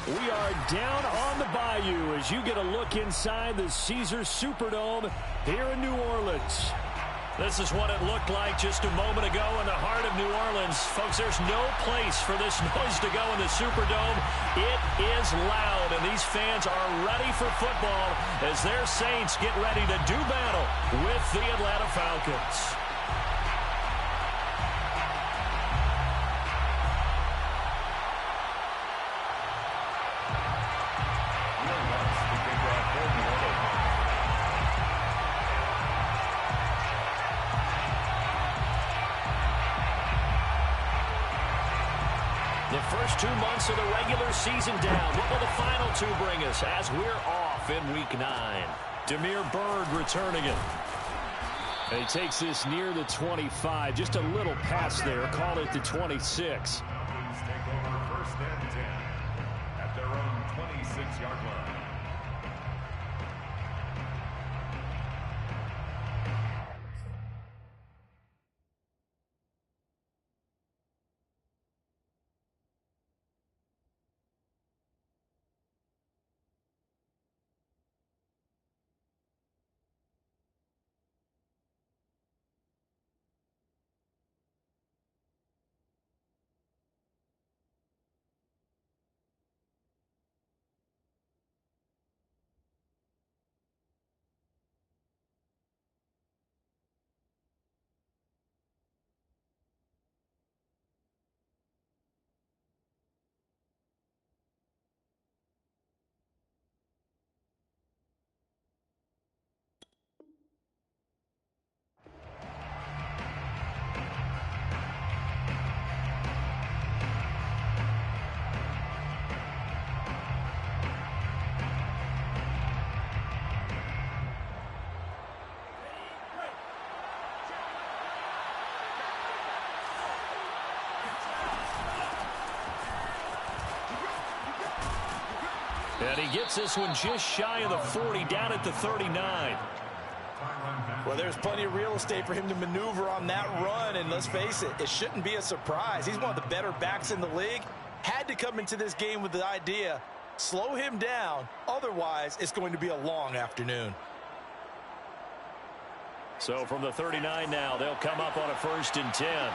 We are down on the bayou as you get a look inside the Caesars Superdome here in New Orleans. This is what it looked like just a moment ago in the heart of New Orleans. Folks, there's no place for this noise to go in the Superdome. It is loud, and these fans are ready for football as their Saints get ready to do battle with the Atlanta Falcons. The first 2 months of the regular season down. What will the final two bring us as we're off in Week 9? Damiere Byrd returning it. And he takes this near the 25. Just a little pass there. Call it the 26. Take over first and 10 at their own 26-yard line. And he gets this one just shy of the 40, down at the 39. Well, there's plenty of real estate for him to maneuver on that run, and let's face it, it shouldn't be a surprise. He's one of the better backs in the league. Had to come into this game with the idea, slow him down, otherwise it's going to be a long afternoon. So from the 39 now, they'll come up on a 1st and 10.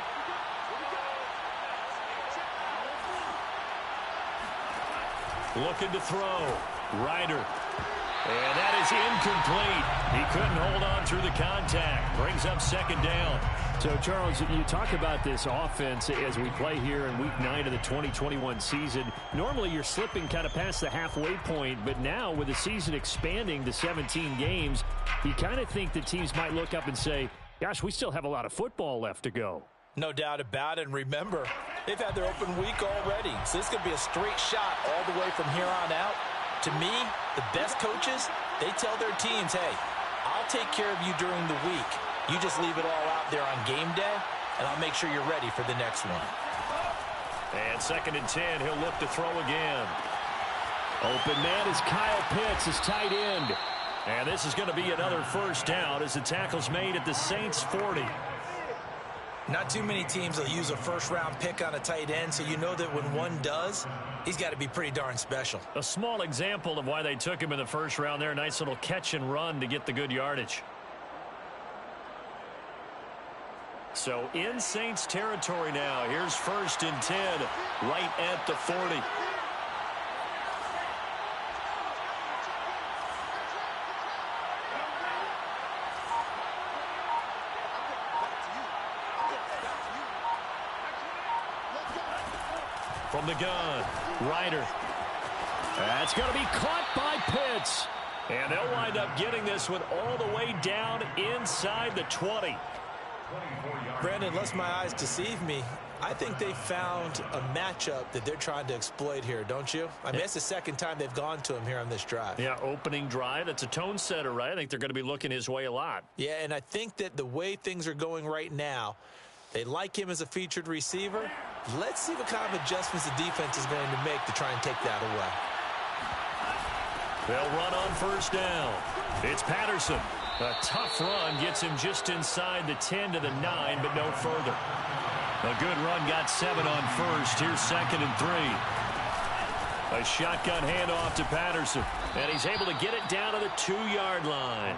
Looking to throw. Ryder. And that is incomplete. He couldn't hold on through the contact. Brings up 2nd down. So, Charles, you talk about this offense as we play here in Week 9 of the 2021 season. Normally, you're slipping kind of past the halfway point, but now with the season expanding to 17 games, you kind of think the teams might look up and say, gosh, we still have a lot of football left to go. No doubt about it. And remember, they've had their open week already. So this could be a straight shot all the way from here on out. To me, the best coaches, they tell their teams, hey, I'll take care of you during the week. You just leave it all out there on game day, and I'll make sure you're ready for the next one. And 2nd and 10, he'll look to throw again. Open man is Kyle Pitts, his tight end. And this is going to be another 1st down as the tackle's made at the Saints 40. Not too many teams will use a 1st-round pick on a tight end, so you know that when one does, he's got to be pretty darn special. A small example of why they took him in the 1st round there. Nice little catch and run to get the good yardage. So in Saints territory now. Here's 1st and 10 right at the 40. From the gun, Ryder. That's going to be caught by Pitts. And they'll wind up getting this one all the way down inside the 20. Brandon, unless my eyes deceive me, I think they found a matchup that they're trying to exploit here, don't you? I mean, that's the 2nd time they've gone to him here on this drive. Yeah, opening drive. It's a tone setter, right? I think they're going to be looking his way a lot. Yeah, and I think that the way things are going right now, they like him as a featured receiver. Let's see what kind of adjustments the defense is going to make to try and take that away. They'll run on 1st down. It's Patterson. A tough run gets him just inside the 10 to the 9, but no further. A good run got 7 on 1st. Here's 2nd and 3. A shotgun handoff to Patterson. And he's able to get it down to the 2-yard line.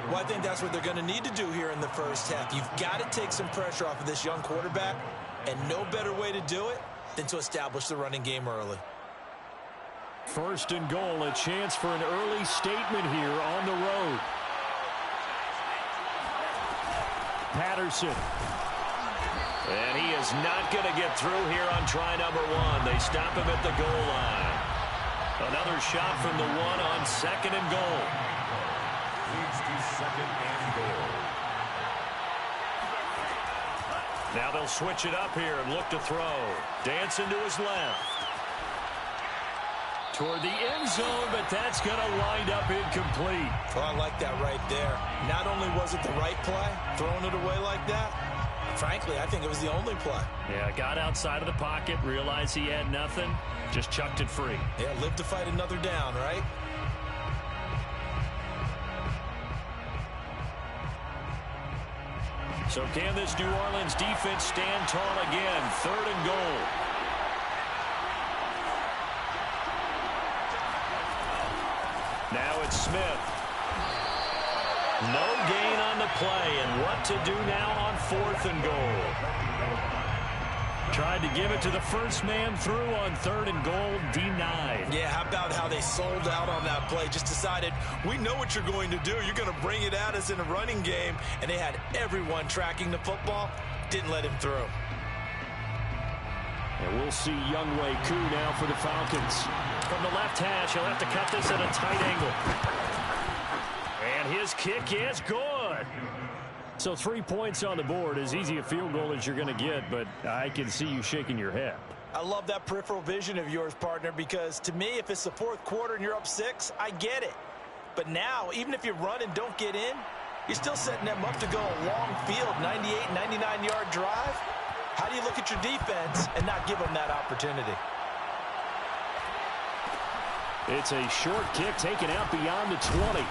Well, I think that's what they're going to need to do here in the first half. You've got to take some pressure off of this young quarterback, and no better way to do it than to establish the running game early. First and goal, a chance for an early statement here on the road. Patterson. And he is not going to get through here on try number 1. They stop him at the goal line. Another shot from the 1 on second and goal. Leads to second and goal. Now they'll switch it up here and look to throw. Dancing to his left. Toward the end zone, but that's going to wind up incomplete. Oh, I like that right there. Not only was it the right play, throwing it away like that, frankly, I think it was the only play. Yeah, got outside of the pocket, realized he had nothing, just chucked it free. Yeah, live to fight another down, right? So can this New Orleans defense stand tall again? Third and goal. Now it's Smith. No gain on the play, and what to do now on fourth and goal. Tried to give it to the first man through on third and goal, denied. Yeah, how about how they sold out on that play? Just decided, we know what you're going to do. You're going to bring it at us in a running game. And they had everyone tracking the football. Didn't let him through. And we'll see Younghoe Koo now for the Falcons. From the left hash, he'll have to cut this at a tight angle. And his kick is good. So 3 points on the board, as easy a field goal as you're going to get, but I can see you shaking your head. I love that peripheral vision of yours, partner, because to me, if it's the fourth quarter and you're up 6, I get it. But now, even if you run and don't get in, you're still setting them up to go a long field, 98, 99-yard drive. How do you look at your defense and not give them that opportunity? It's a short kick taken out beyond the 20.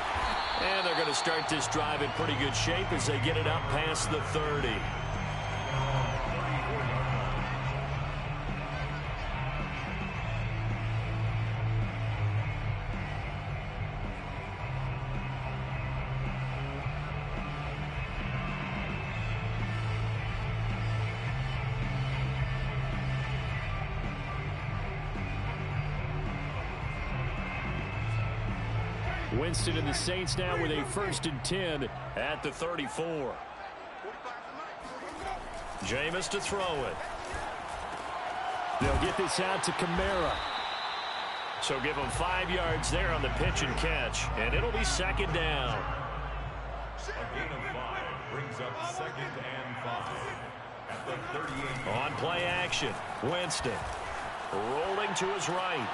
And they're going to start this drive in pretty good shape as they get it up past the 30. Winston and the Saints now with a 1st and 10 at the 34. Jameis to throw it. They'll get this out to Kamara. So give him 5 yards there on the pitch and catch, and it'll be second down. A gain of 5 brings up second and 5 at the 38. On play action, Winston rolling to his right.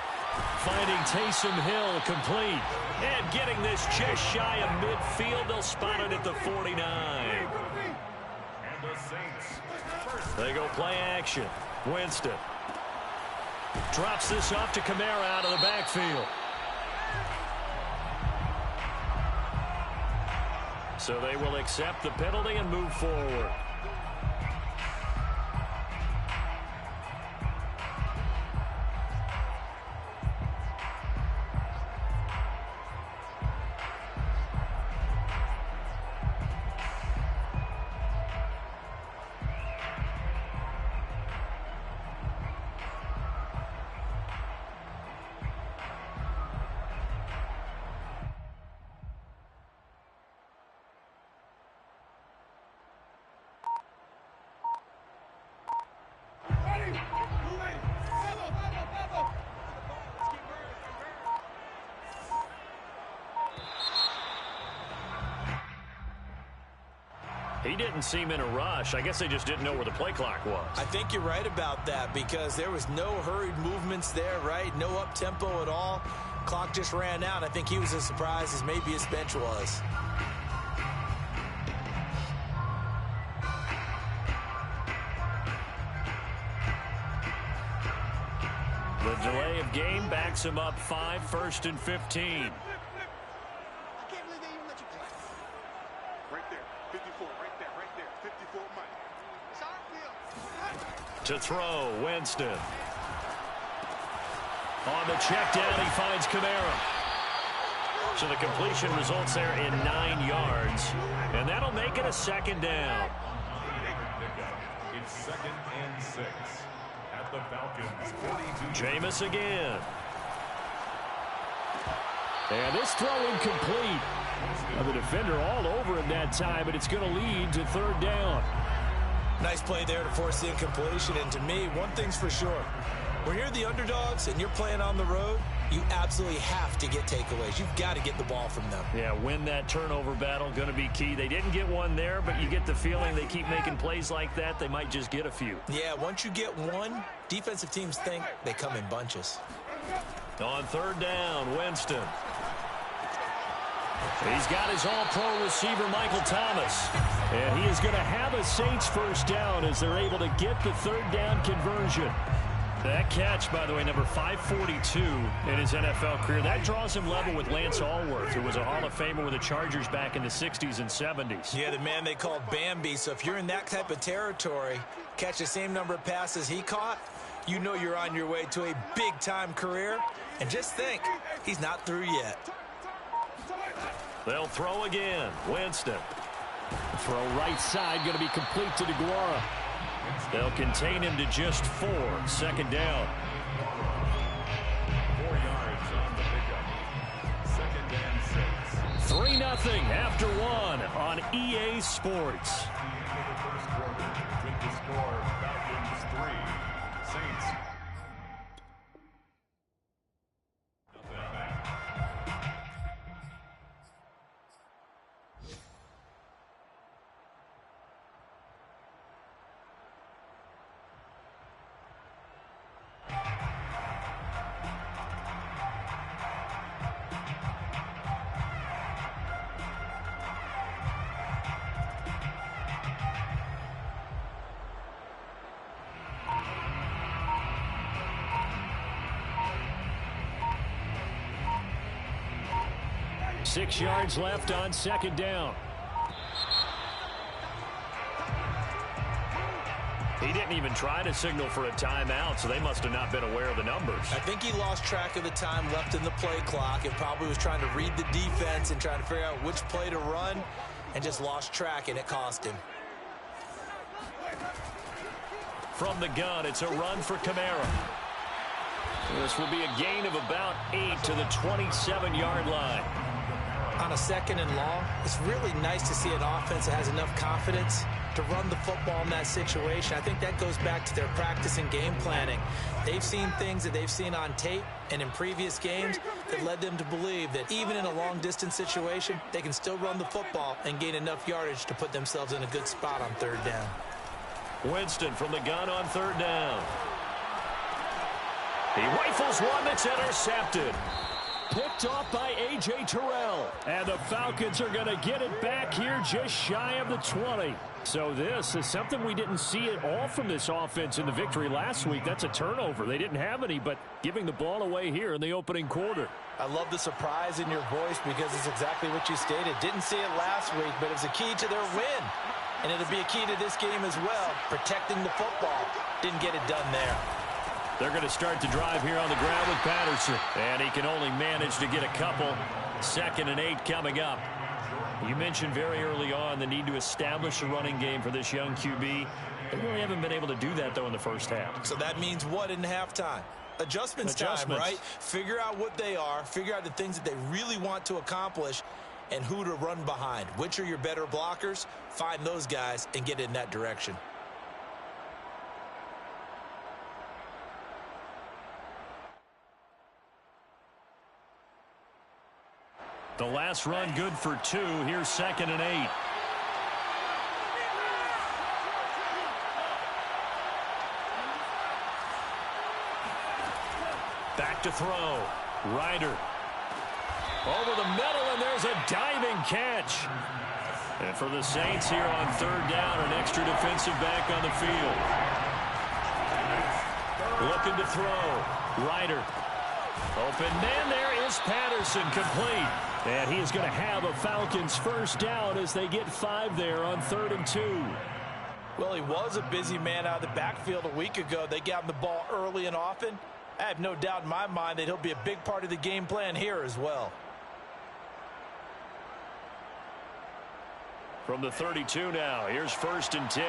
Finding Taysom Hill complete. And getting this just shy of midfield. They'll spot it at the 49. And the Saints. They go play action. Winston drops this off to Kamara out of the backfield. So they will accept the penalty and move forward. He didn't seem in a rush. I guess they just didn't know where the play clock was. I think you're right about that because there was no hurried movements there, right? No up-tempo at all. Clock just ran out. I think he was as surprised as maybe his bench was. The delay of game backs him up 5, 1st and 15. To throw, Winston. On the check down, he finds Kamara. So the completion results there in 9 yards. And that'll make it a second down. It's 2nd and 6 at the Falcons 42. Jameis again. And this throw incomplete. The defender all over him that time, but it's going to lead to 3rd down. Nice play there to force the incompletion. And to me, one thing's for sure. When you're the underdogs and you're playing on the road, you absolutely have to get takeaways. You've got to get the ball from them. Yeah, win that turnover battle, going to be key. They didn't get one there, but you get the feeling they keep making plays like that, they might just get a few. Yeah, once you get one, defensive teams think they come in bunches. On 3rd down, Winston. He's got his all-pro receiver, Michael Thomas. And he is going to have a Saints first down as they're able to get the 3rd down conversion. That catch, by the way, number 542 in his NFL career. That draws him level with Lance Allworth, who was a Hall of Famer with the Chargers back in the 60s and 70s. Yeah, the man they called Bambi. So if you're in that type of territory, catch the same number of passes he caught, you know you're on your way to a big-time career. And just think, he's not through yet. They'll throw again. Winston. Throw right side, going to be complete to DeGuara. They'll contain him to just 4. 2nd down. 4 yards on the pickup. 2nd and 6. 3-0 after 1 on EA Sports. The first quarter with the score Falcons 3, Saints. Six yards left on 2nd down. He didn't even try to signal for a timeout, so they must have not been aware of the numbers. I think he lost track of the time left in the play clock and probably was trying to read the defense and trying to figure out which play to run and just lost track, and it cost him. From the gun, it's a run for Kamara. This will be a gain of about 8 to the 27-yard line. On a 2nd and long, it's really nice to see an offense that has enough confidence to run the football in that situation. I think that goes back to their practice and game planning. They've seen things that they've seen on tape and in previous games that led them to believe that even in a long-distance situation, they can still run the football and gain enough yardage to put themselves in a good spot on 3rd down. Winston from the gun on 3rd down. He rifles one that's intercepted. Picked off by A.J. Terrell. And the Falcons are going to get it back here just shy of the 20. So this is something we didn't see at all from this offense in the victory last week. That's a turnover. They didn't have any, but giving the ball away here in the opening quarter. I love the surprise in your voice because it's exactly what you stated. Didn't see it last week, but it was a key to their win. And it'll be a key to this game as well, protecting the football. Didn't get it done there. They're going to start the drive here on the ground with Patterson. And he can only manage to get a couple. 2nd and 8 coming up. You mentioned very early on the need to establish a running game for this young QB. They really haven't been able to do that, though, in the first half. So that means what in halftime? Adjustments time, right? Figure out what they are. Figure out the things that they really want to accomplish and who to run behind. Which are your better blockers? Find those guys and get in that direction. The last run good for 2. Here's 2nd and 8. Back to throw. Ryder. Over the middle, and there's a diving catch. And for the Saints here on 3rd down, an extra defensive back on the field. Looking to throw. Ryder. Open man, there is Patterson, complete. And he is going to have a Falcons first down as they get 5 there on 3rd and 2. Well, he was a busy man out of the backfield a week ago. They got him the ball early and often. I have no doubt in my mind that he'll be a big part of the game plan here as well. From the 32 now, here's 1st and 10.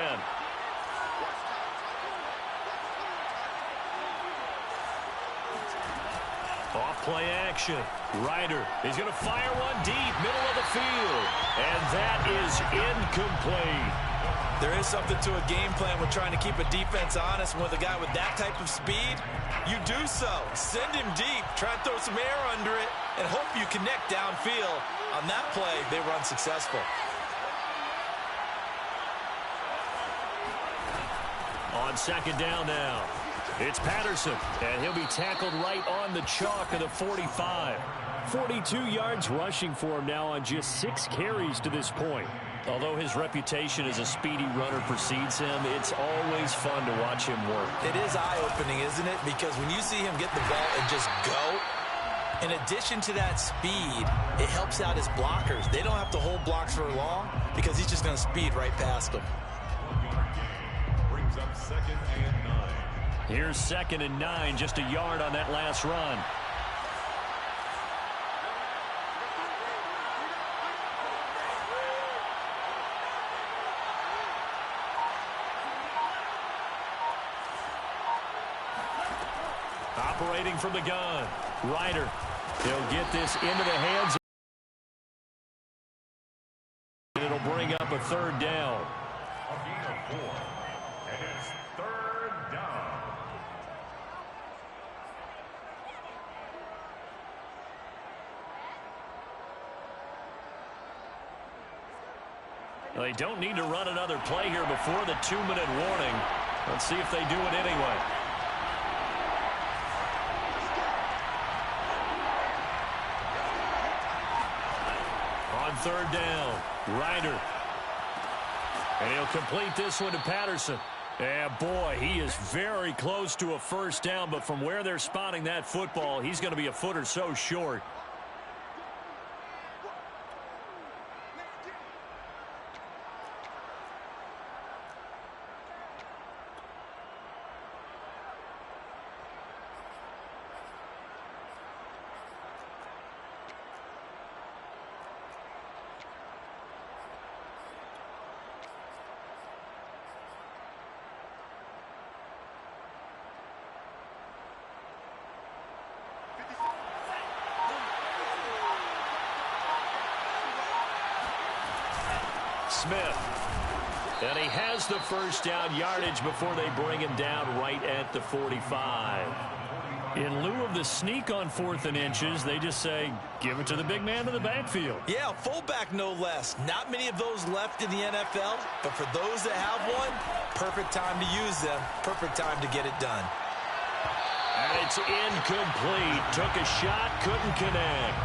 Off play action. Ryder is going to fire one deep, middle of the field. And that is incomplete. There is something to a game plan with trying to keep a defense honest. And with a guy with that type of speed, you do so. Send him deep. Try and throw some air under it and hope you connect downfield. On that play, they were unsuccessful. On 2nd down now, it's Patterson, and he'll be tackled right on the chalk of the 45. 42 yards rushing for him now on just 6 carries to this point. Although his reputation as a speedy runner precedes him, it's always fun to watch him work. It is eye-opening, isn't it? Because when you see him get the ball and just go, in addition to that speed, it helps out his blockers. They don't have to hold blocks for long because he's just going to speed right past them. Brings up 2nd and 9. Here's 2nd and 9, just a yard on that last run. Operating from the gun, Ryder. He'll get this into the hands. And it'll bring up a 3rd down. A gain of 4. And it's 3rd down. They don't need to run another play here before the 2-minute warning. Let's see if they do it anyway. On 3rd down, Ryder. And he'll complete this one to Patterson. And boy, he is very close to a 1st down, but from where they're spotting that football, he's going to be a foot or so short. Smith. And he has the 1st down yardage before they bring him down right at the 45. In lieu of the sneak on 4th and inches, they just say, give it to the big man in the backfield. Yeah, fullback no less. Not many of those left in the NFL, but for those that have one, perfect time to use them. Perfect time to get it done. And it's incomplete. Took a shot, couldn't connect.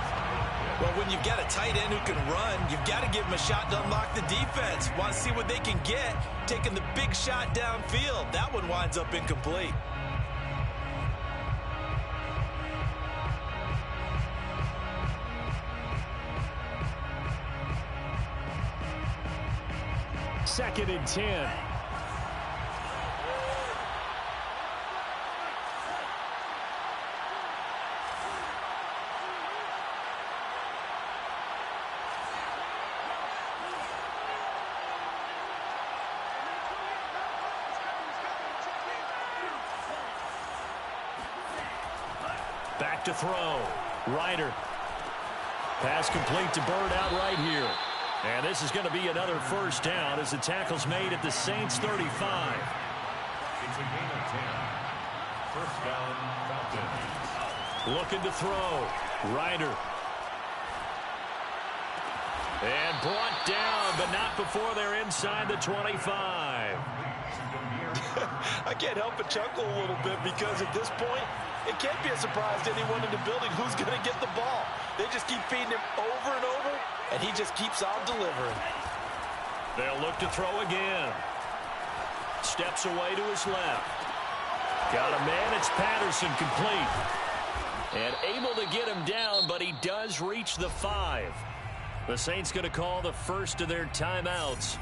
Well, when you've got a tight end who can run, you've got to give him a shot to unlock the defense. Want to see what they can get, taking the big shot downfield. That one winds up incomplete. Second and 10. Back to throw. Ryder. Pass complete to Bird out right here. And this is going to be another 1st down as the tackle's made at the Saints 35. It's a gain of 10. 1st down, Falcons. Looking to throw. Ryder. And brought down, but not before they're inside the 25. I can't help but chuckle a little bit because at this point, it can't be a surprise to anyone in the building who's going to get the ball. They just keep feeding him over and over, and he just keeps on delivering. They'll look to throw again. Steps away to his left. Got a man. It's Patterson, complete. And able to get him down, but he does reach the 5. The Saints going to call the first of their timeouts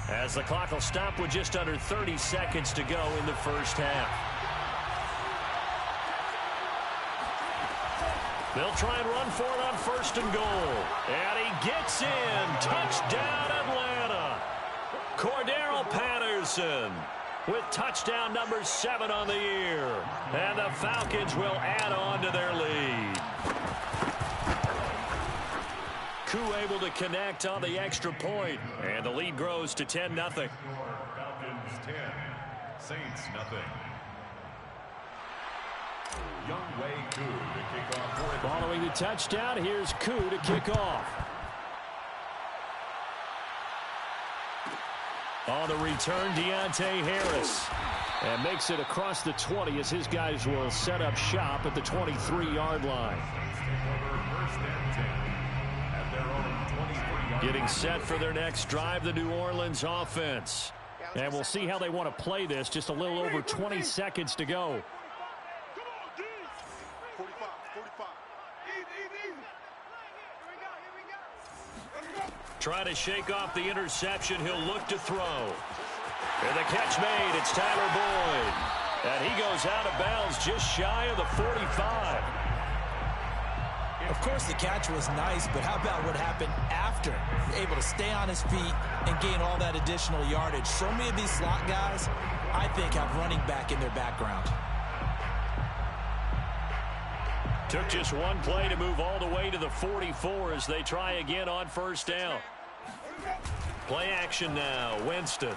as the clock will stop with just under 30 seconds to go in the 1st half. They'll try and run for it on 1st and goal. And he gets in. Touchdown, Atlanta. Cordero Patterson with touchdown number 7 on the year. And the Falcons will add on to their lead. Koo able to connect on the extra point. And the lead grows to 10-0. Falcons 10, Saints nothing. Younghoe Koo to kick off. Following the touchdown, here's Koo to kick off. On the return, Deontay Harris. And makes it across the 20 as his guys will set up shop at the 23-yard line. Getting set for their next drive, the New Orleans offense. And we'll see how they want to play this. Just a little over 20 seconds to go. Try to shake off the interception. He'll look to throw. And the catch made. It's Tyler Boyd. And he goes out of bounds just shy of the 45. Of course, the catch was nice, but how about what happened after? Able to stay on his feet and gain all that additional yardage. So many of these slot guys, I think, have running back in their background. Took just one play to move all the way to the 44 as they try again on 1st down. Play action now. Winston.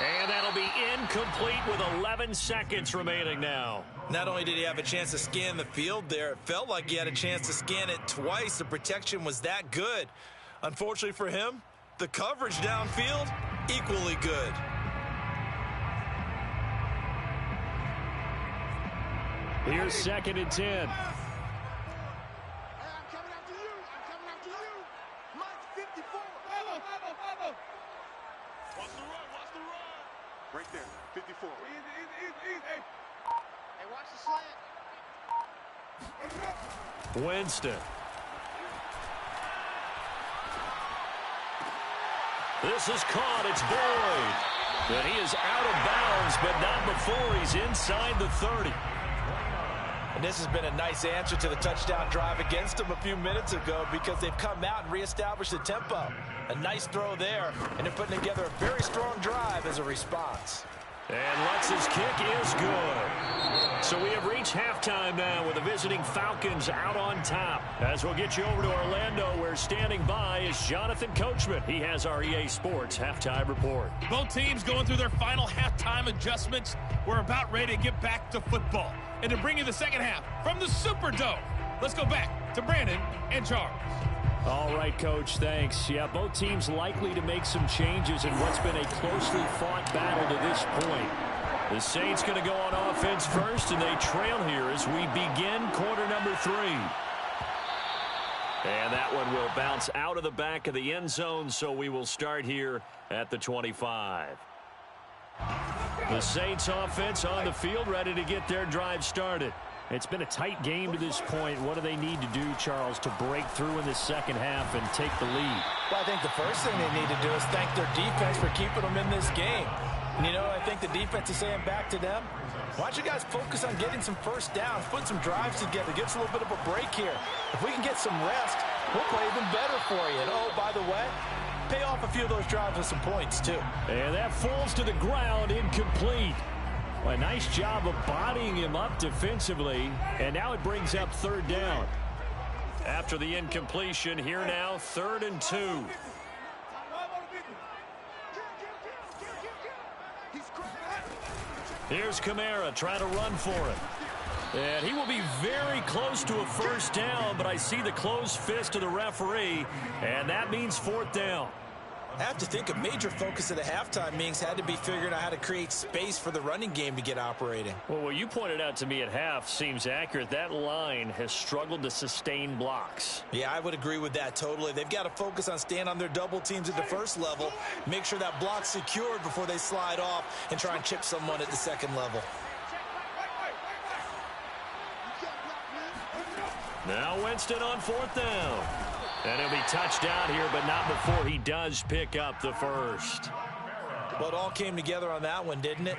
And that'll be incomplete with 11 seconds remaining now. Not only did he have a chance to scan the field there, it felt like he had a chance to scan it twice. The protection was that good. Unfortunately for him, the coverage downfield, equally good. Here's 2nd and 10. Right there, 54. Hey, watch the slant. Winston. This is caught. It's Boyd. And he is out of bounds, but not before he's inside the 30. And this has been a nice answer to the touchdown drive against them a few minutes ago because they've come out and reestablished the tempo. A nice throw there, and they're putting together a very strong drive as a response. And Lutz's kick is good. So we have reached halftime now with the visiting Falcons out on top. As we'll get you over to Orlando, where standing by is Jonathan Coachman. He has our EA Sports halftime report. Both teams going through their final halftime adjustments. We're about ready to get back to football. And to bring you the second half from the Superdome, let's go back to Brandon and Charles. All right, Coach, thanks. Yeah, both teams likely to make some changes in what's been a closely fought battle to this point. The Saints going to go on offense first, and they trail here as we begin quarter number 3. And that one will bounce out of the back of the end zone, so we will start here at the 25. The Saints offense on the field, ready to get their drive started. It's been a tight game to this point. What do they need to do, Charles, to break through in the second half and take the lead? Well, I think the first thing they need to do is thank their defense for keeping them in this game. And, you know, I think the defense is saying back to them, why don't you guys focus on getting some first downs, put some drives together, get us a little bit of a break here. If we can get some rest, we'll play even better for you. And, oh, by the way, pay off a few of those drives with some points, too. And that falls to the ground, incomplete. Well, a nice job of bodying him up defensively, and now it brings up 3rd down. After the incompletion, here now, 3rd and 2. Here's Kamara trying to run for it. And he will be very close to a first down, but I see the closed fist of the referee, and that means 4th down. I have to think a major focus of the halftime meetings had to be figuring out how to create space for the running game to get operating. Well, what you pointed out to me at half seems accurate. That line has struggled to sustain blocks. Yeah, I would agree with that totally. They've got to focus on staying on their double teams at the first level, make sure that block's secured before they slide off and try and chip someone at the second level. Now Winston on 4th down. And he'll be touched out here, but not before he does pick up the first. Well, it all came together on that one, didn't it?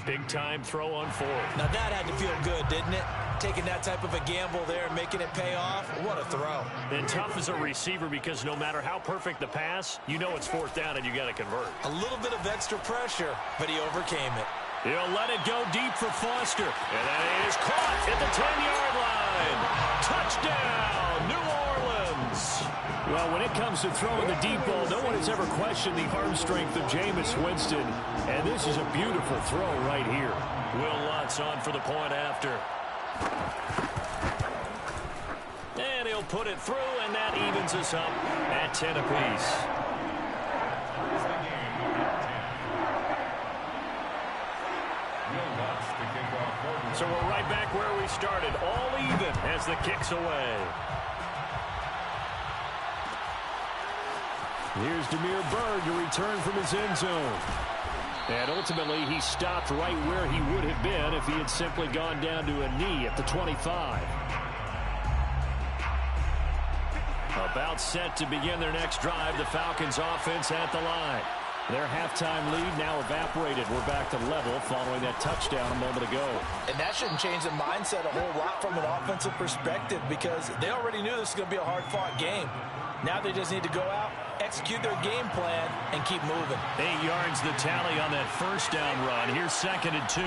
Big-time throw on fourth. Now that had to feel good, didn't it? Taking that type of a gamble there and making it pay off. What a throw. And tough as a receiver because no matter how perfect the pass, you know it's fourth down and you got to convert. A little bit of extra pressure, but he overcame it. He'll let it go deep for Foster. And that is caught at the 10-yard line. Touchdown, New Orleans. Well, when it comes to throwing the deep ball, no one has ever questioned the arm strength of Jameis Winston. And this is a beautiful throw right here. Will Lutz on for the point after. And he'll put it through, and that evens us up at 10 apiece. So we're right back where we started, all even as the kick's away. Here's Damiere Byrd to return from his end zone. And ultimately, he stopped right where he would have been if he had simply gone down to a knee at the 25. About set to begin their next drive, the Falcons offense at the line. Their halftime lead now evaporated. We're back to level following that touchdown a moment ago. And that shouldn't change the mindset a whole lot from an offensive perspective because they already knew this was going to be a hard-fought game. Now they just need to go out, execute their game plan, and keep moving. 8 yards the tally on that first down run. Here's 2nd and 2.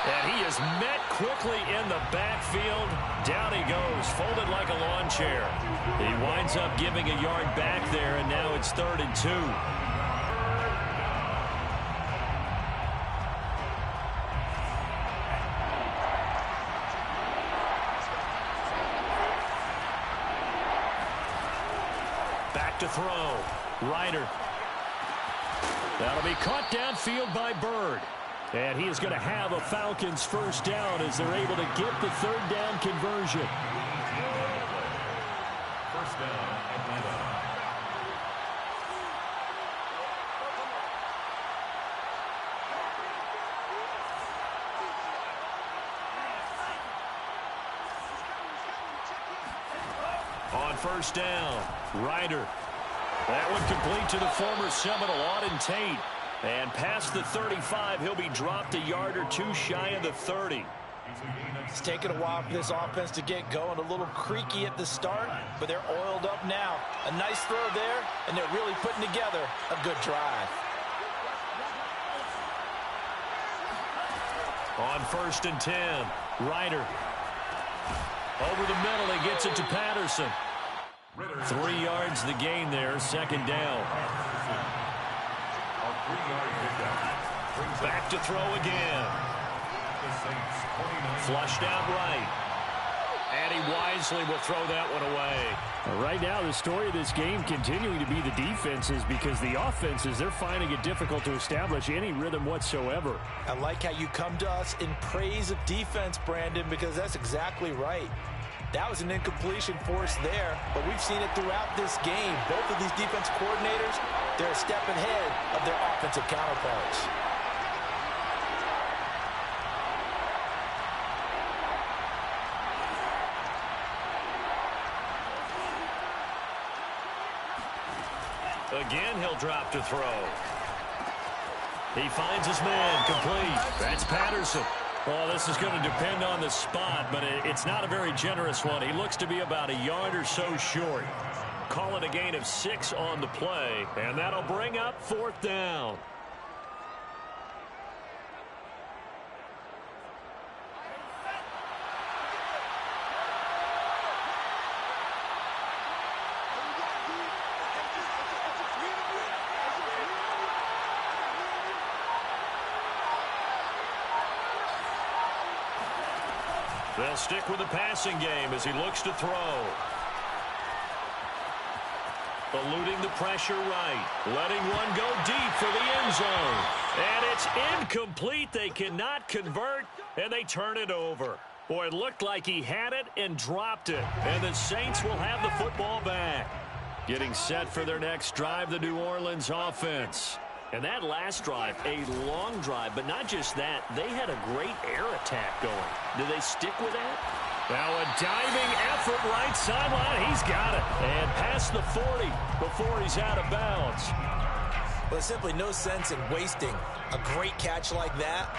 And he is met quickly in the backfield. Down he goes, folded like a lawn chair. He winds up giving a yard back there, and now it's 3rd and 2. Back to throw. Ryder. That'll be caught downfield by Byrd. And he is going to have a Falcons first down as they're able to get the 3rd down conversion. First down, Atlanta. On first down, Ryder. That one complete to the former Seminole, Auden Tate. And past the 35, he'll be dropped a yard or two shy of the 30. It's taken a while for this offense to get going. A little creaky at the start, but they're oiled up now. A nice throw there, and they're really putting together a good drive. On 1st and 10, Ryder. Over the middle, he gets it to Patterson. 3 yards the gain there, 2nd down. Back to throw again. Flushed out right. And he wisely will throw that one away. Right now, the story of this game continuing to be the defenses because the offenses, they're finding it difficult to establish any rhythm whatsoever. I like how you come to us in praise of defense, Brandon, because that's exactly right. That was an incompletion force there, but we've seen it throughout this game. Both of these defense coordinators, they're a step ahead of their offensive counterparts. Again, he'll drop to throw. He finds his man, complete. That's Patterson. Well, this is going to depend on the spot, but it's not a very generous one. He looks to be about a yard or so short. Call it a gain of 6 on the play, and that'll bring up 4th down. They'll stick with the passing game as he looks to throw. Eluding the pressure right. Letting one go deep for the end zone. And it's incomplete. They cannot convert, and they turn it over. Boy, it looked like he had it and dropped it. And the Saints will have the football back. Getting set for their next drive, the New Orleans offense. And that last drive, a long drive, but not just that. They had a great air attack going. Do they stick with that? Now a diving effort right sideline. He's got it. And past the 40 before he's out of bounds. Well, there's simply no sense in wasting a great catch like that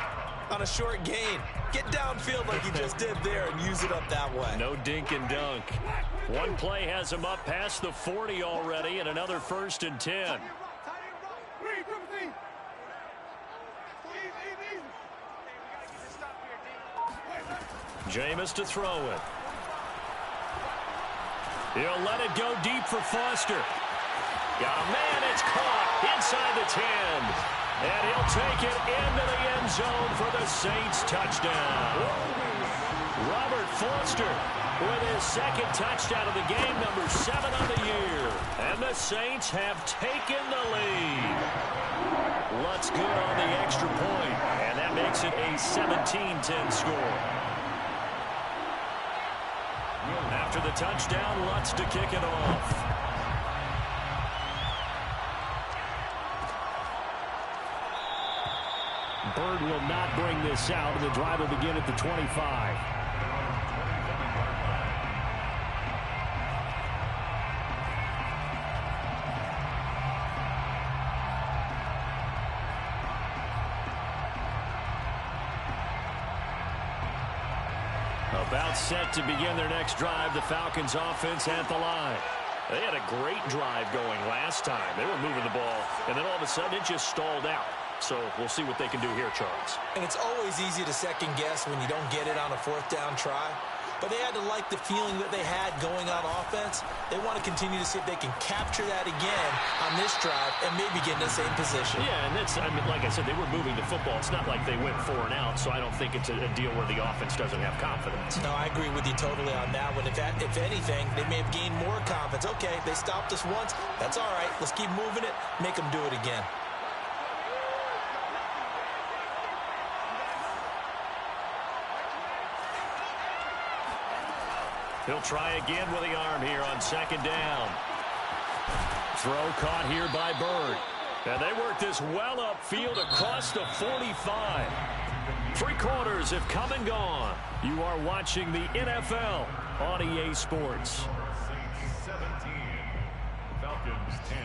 on a short gain. Get downfield like he just did there and use it up that way. No dink and dunk. One play has him up past the 40 already, and another 1st and 10. Jameis to throw it. He'll let it go deep for Foster. Got a man, it's caught inside the 10. And he'll take it into the end zone for the Saints touchdown. Robert Foster with his 2nd touchdown of the game, number 7 on the year. And the Saints have taken the lead. Lutz good on the extra point, and that makes it a 17-10 score. After the touchdown, Lutz to kick it off. Bird will not bring this out, and the drive will begin at the 25. About set to begin their next drive, the Falcons offense at the line. They had a great drive going last time. They were moving the ball, and then all of a sudden it just stalled out. So we'll see what they can do here, Charles. And it's always easy to second guess when you don't get it on a 4th down try. But they had to like the feeling that they had going on offense. They want to continue to see if they can capture that again on this drive and maybe get in the same position. Yeah, and that's, I mean, like I said, they were moving the football. It's not like they went 4 and out, so I don't think it's a deal where the offense doesn't have confidence. No, I agree with you totally on that one. If anything, they may have gained more confidence. Okay, they stopped us once. That's all right. Let's keep moving it. Make them do it again. He'll try again with the arm here on 2nd down. Throw caught here by Bird. And they work this well upfield across the 45. 3 quarters have come and gone. You are watching the NFL on EA Sports. Saints 17, Falcons 10.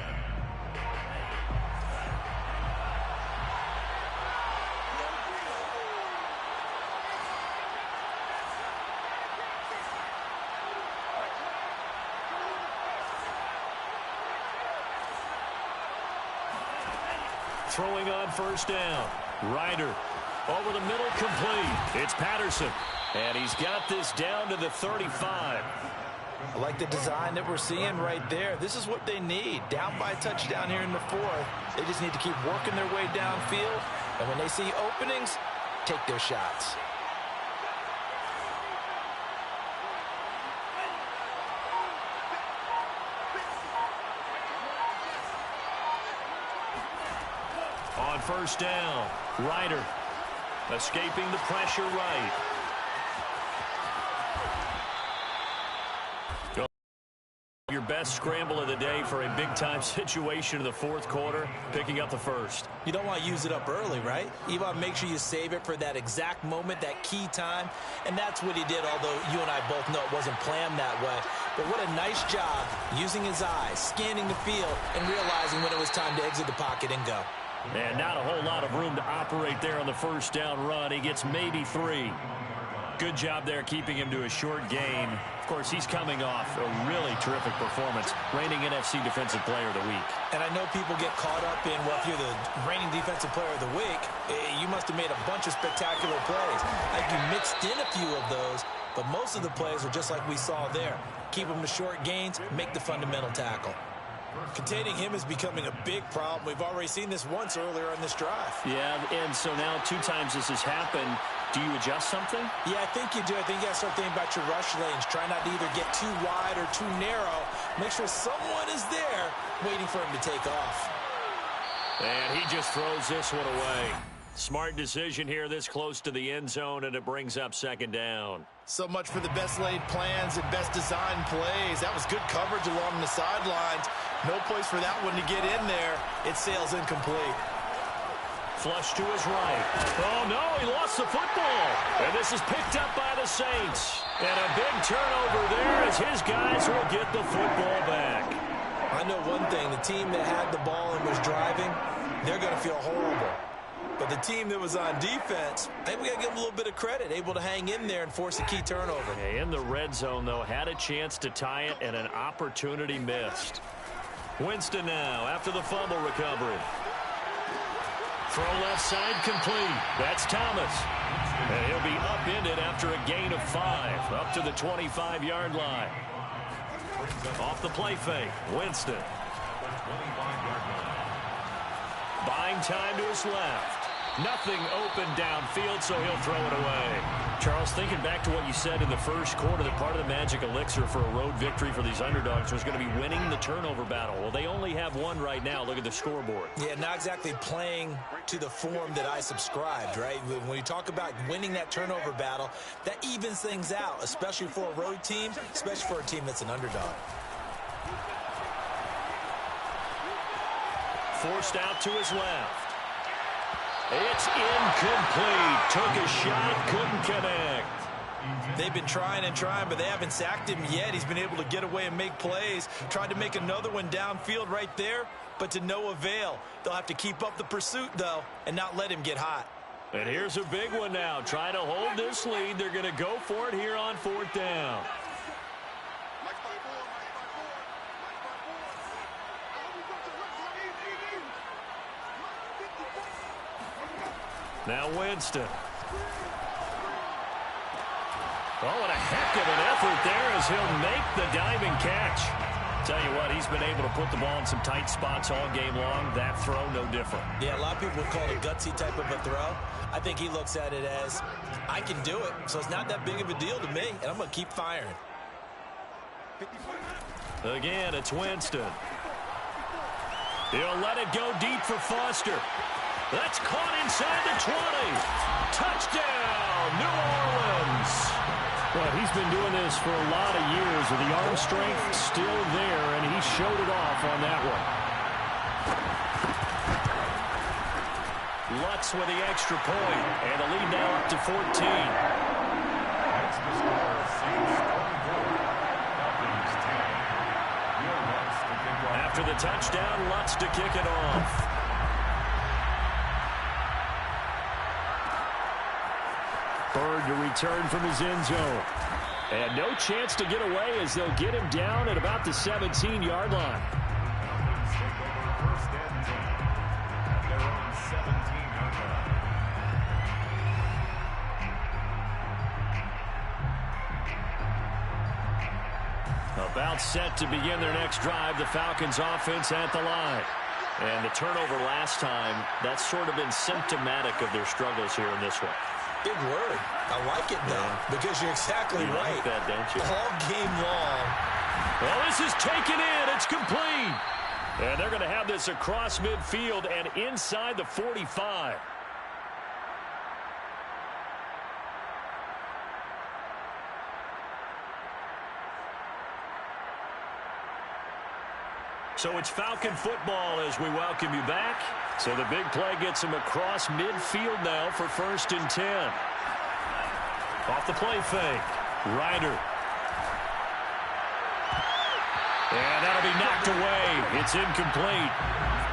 Throwing on 1st down. Ryder over the middle, complete. It's Patterson. And he's got this down to the 35. I like the design that we're seeing right there. This is what they need. Down by a touchdown here in the 4th. They just need to keep working their way downfield. And when they see openings, take their shots. On 1st down, Ryder escaping the pressure right. Your best scramble of the day for a big-time situation in the 4th quarter, picking up the 1st. You don't want to use it up early, right? You want to make sure you save it for that exact moment, that key time, and that's what he did, although you and I both know it wasn't planned that way. But what a nice job using his eyes, scanning the field, and realizing when it was time to exit the pocket and go. And not a whole lot of room to operate there on the 1st down run. He gets maybe 3. Good job there keeping him to a short gain. Of course, he's coming off a really terrific performance, reigning NFC Defensive Player of the Week. And I know people get caught up in, well, if you're the reigning Defensive Player of the Week, you must have made a bunch of spectacular plays. Like you mixed in a few of those, but most of the plays are just like we saw there. Keep them to short gains, make the fundamental tackle. Containing him is becoming a big problem. We've already seen this once earlier on this drive. Yeah, and so now 2 times this has happened. Do you adjust something? Yeah, I think you do. I think you got to start thinking about your rush lanes. Try not to either get too wide or too narrow. Make sure someone is there waiting for him to take off. And he just throws this one away. Smart decision here this close to the end zone, and it brings up 2nd down. So much for the best laid plans and best designed plays. That was good coverage along the sidelines. No place for that one to get in there. It sails incomplete. Flush to his right. Oh, no, he lost the football. And this is picked up by the Saints. And a big turnover there as his guys will get the football back. I know one thing. The team that had the ball and was driving, they're going to feel horrible. But the team that was on defense, I think we got to give them a little bit of credit, able to hang in there and force a key turnover. Okay, in the red zone, though, had a chance to tie it and an opportunity missed. Winston now after the fumble recovery. Throw left side complete. That's Thomas. And he'll be upended after a gain of 5 up to the 25-yard line. Off the play fake, Winston. Buying time to his left. Nothing open downfield, so he'll throw it away. Charles, thinking back to what you said in the first quarter, that part of the magic elixir for a road victory for these underdogs was going to be winning the turnover battle. Well, they only have one right now. Look at the scoreboard. Yeah, not exactly playing to the form that I subscribed, right? When you talk about winning that turnover battle, that evens things out, especially for a road team, especially for a team that's an underdog. Forced out to his left. It's incomplete. Took a shot, couldn't connect. They've been trying and trying, but they haven't sacked him yet. He's been able to get away and make plays. Tried to make another one downfield right there, but to no avail. They'll have to keep up the pursuit, though, and not let him get hot. And here's a big one now. Try to hold this lead. They're going to go for it here on 4th down. Now Winston. Oh, and a heck of an effort there as he'll make the diving catch. Tell you what, he's been able to put the ball in some tight spots all game long. That throw, no different. Yeah, a lot of people would call it a gutsy type of a throw. I think he looks at it as, I can do it, so it's not that big of a deal to me, and I'm going to keep firing. Again, it's Winston. He'll let it go deep for Foster. That's caught inside the 20. Touchdown, New Orleans. Well, he's been doing this for a lot of years with the arm strength still there, and he showed it off on that one. Lutz with the extra point, and the lead now up to 14. After the touchdown, Lutz to kick it off. Bird to return from his end zone. And no chance to get away as they'll get him down at about the 17-yard line. About set to begin their next drive, the Falcons offense at the line. And the turnover last time, that's sort of been symptomatic of their struggles here in this one. Big word. I like it, though, because you're exactly right. Like that, don't you? All game long. Well, this is taken in. It's complete. And they're going to have this across midfield and inside the 45. So it's Falcon football as we welcome you back. So the big play gets him across midfield now for 1st and 10. Off the play fake. Ryder. And that'll be knocked away. It's incomplete.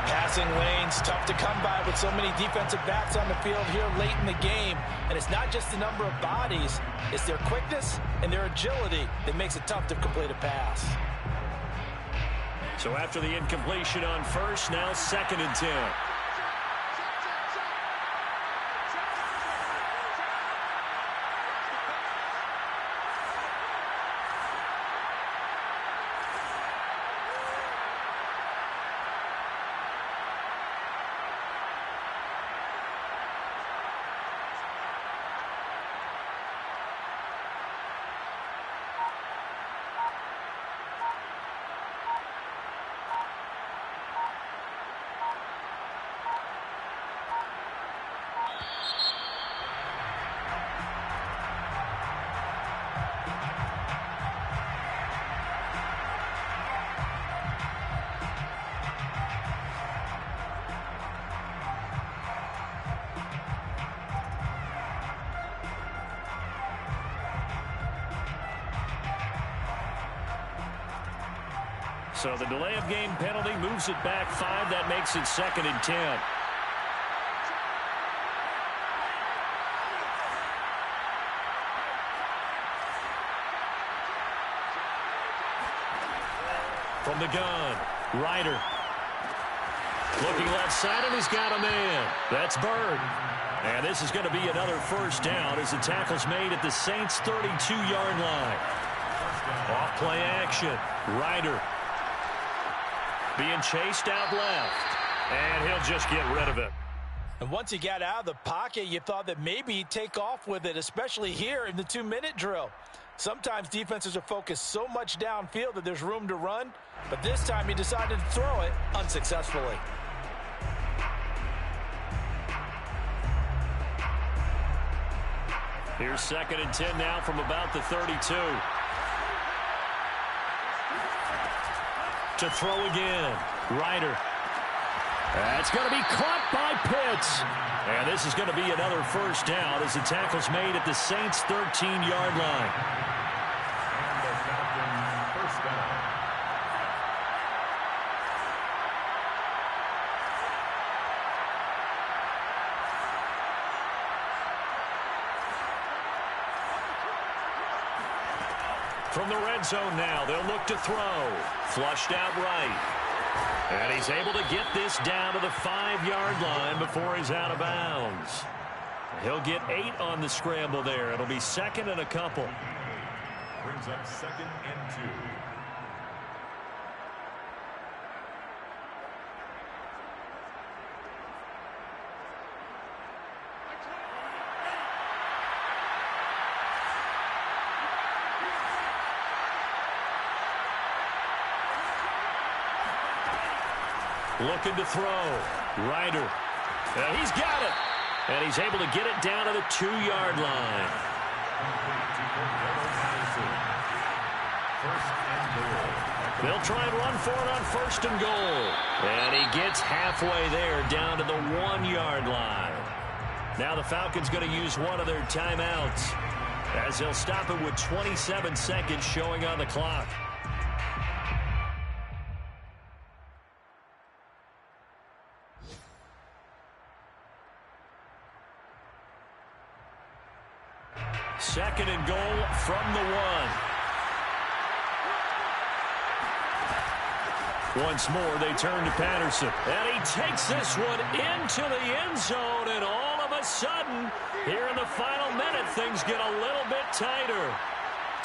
Passing lanes, tough to come by with so many defensive backs on the field here late in the game. And it's not just the number of bodies. It's their quickness and their agility that makes it tough to complete a pass. So after the incompletion on 1st, now 2nd and 10. So the delay of game penalty moves it back 5. That makes it 2nd and 10. From the gun, Ryder. Looking left side, and he's got a man. That's Bird. And this is going to be another first down as the tackle's made at the Saints' 32-yard line. Off-play action. Ryder being chased out left. And he'll just get rid of it. And once he got out of the pocket, you thought that maybe he'd take off with it, especially here in the 2-minute drill. Sometimes defenses are focused so much downfield that there's room to run, but this time he decided to throw it unsuccessfully. Here's 2nd and 10 now from about the 32. To throw again. Ryder. That's going to be caught by Pitts. And this is going to be another first down as the tackle's made at the Saints' 13-yard line. And the Falcons first down. From the red zone now, they'll look to throw. Flushed out right. And he's able to get this down to the 5-yard line before he's out of bounds. He'll get 8 on the scramble there. It'll be 2nd and a couple. Brings up 2nd and 2. Looking to throw. Ryder. And he's got it. And he's able to get it down to the 2-yard line. They'll try and run for it on 1st and goal. And he gets halfway there down to the 1-yard line. Now the Falcons going to use one of their timeouts as they'll stop it with 27 seconds showing on the clock. Second and goal from the 1. Once more, they turn to Patterson. And he takes this one into the end zone. And all of a sudden, here in the final minute, things get a little bit tighter.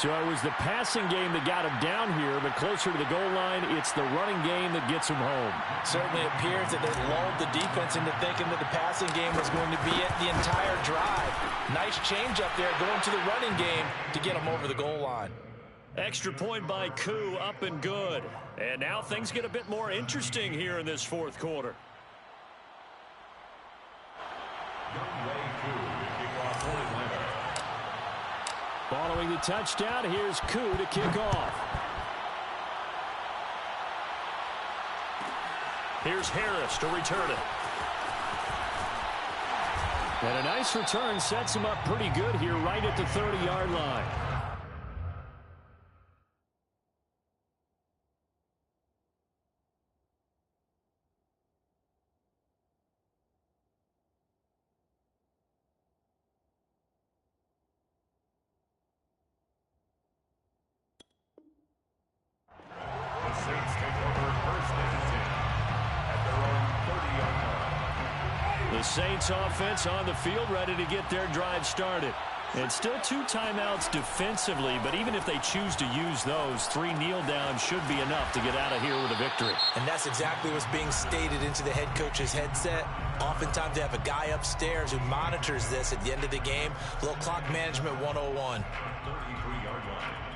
So it was the passing game that got him down here, but closer to the goal line, it's the running game that gets him home. It certainly appears that they lulled the defense into thinking that the passing game was going to be it the entire drive. Nice change up there going to the running game to get him over the goal line. Extra point by Koo, up and good. And now things get a bit more interesting here in this 4th quarter. Following the touchdown, here's Koo to kick off. Here's Harris to return it. And a nice return sets him up pretty good here right at the 30-yard line. Saints offense on the field, ready to get their drive started. And still 2 timeouts defensively, but even if they choose to use those, 3 kneel downs should be enough to get out of here with a victory. And that's exactly what's being stated into the head coach's headset. Oftentimes they have a guy upstairs who monitors this at the end of the game. A little clock management 101. 33-yard line.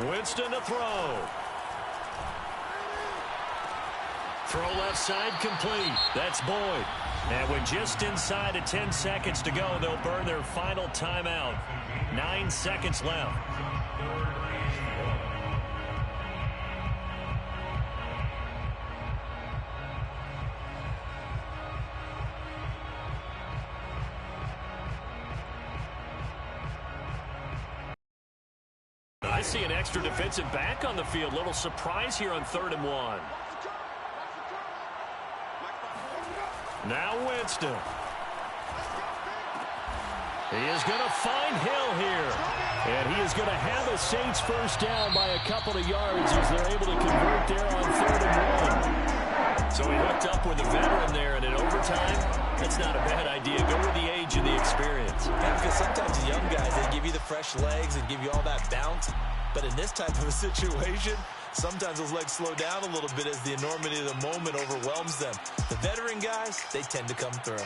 Winston to throw. Throw left side complete. That's Boyd. And with just inside of 10 seconds to go, they'll burn their final timeout. 9 seconds left. I see an extra defensive back on the field. Little surprise here on 3rd and 1. Now Winston. He is going to find Hill here. And he is going to have a Saints first down by a couple of yards as they're able to convert there on 3rd and 1. So he hooked up with a veteran there, and in overtime, that's not a bad idea. Go with the age and the experience. Yeah, because sometimes the young guys, they give you the fresh legs and give you all that bounce. But in this type of a situation, sometimes those legs slow down a little bit as the enormity of the moment overwhelms them. The veteran guys, they tend to come through.